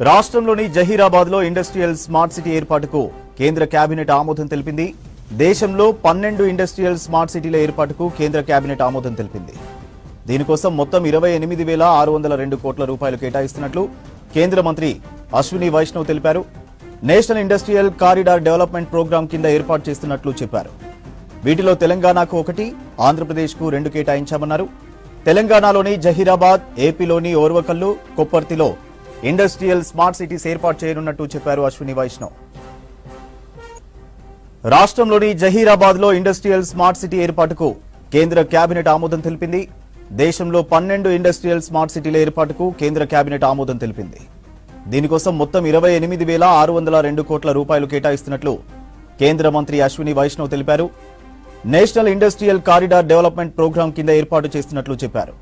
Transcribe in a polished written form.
రాష్ట్రంలోని జహీరాబాద్లో industrial smart city ఏర్పాటుకు కేంద్ర కేబినెట్ ఆమోదం తెలిపింది. దేశంలో 12 ఇండస్ట్రియల్ స్మార్ట్ సిటీల ఏర్పాటుకు కేంద్ర కేబినెట్ ఆమోదం తెలిపింది. దీనికోసం మొత్తం 28,602 కోట్ల రూపాయలు కేటాయిస్తున్నట్లు కేంద్ర మంత్రి అశ్విని వైష్ణవ్ తెలిపారు. National industrial corridor development programme కింద ఏర్పాటు చేస్తున్నట్లు చెప్పారు. వీటిలో తెలంగాణకు 1, ఆంధ్రప్రదేశ్కు 2 కేటాయించామన్నారు. తెలంగాణలోని జహీరాబాద్, ఏపీలోని ఓర్వకల్లు, కొప్పర్తిలో ఇండస్ట్రియల్ స్మార్ట్ సిటీస్ ఏర్పాటు చేయనున్నట్టు చెప్పారు అశ్విని వైష్ణవ్. రాష్ట్రంలోని జహీరాబాద్ లో ఇండస్ట్రియల్ స్మార్ట్ సిటీ ఏర్పాటుకు కేంద్ర కేబినెట్ ఆమోదం తెలిపింది. దేశంలో 12 ఇండస్ట్రియల్ స్మార్ట్ సిటీల ఏర్పాటుకు కేంద్ర కేబినెట్ ఆమోదం తెలిపింది. దీనికోసం మొత్తం 28,602 కోట్ల రూపాయలు కేటాయిస్తున్నట్లు కేంద్ర మంత్రి అశ్విని వైష్ణవ్ తెలిపారు. National industrial corridor development programme కింద ఏర్పాటు చేస్తున్నట్లు చెప్పారు.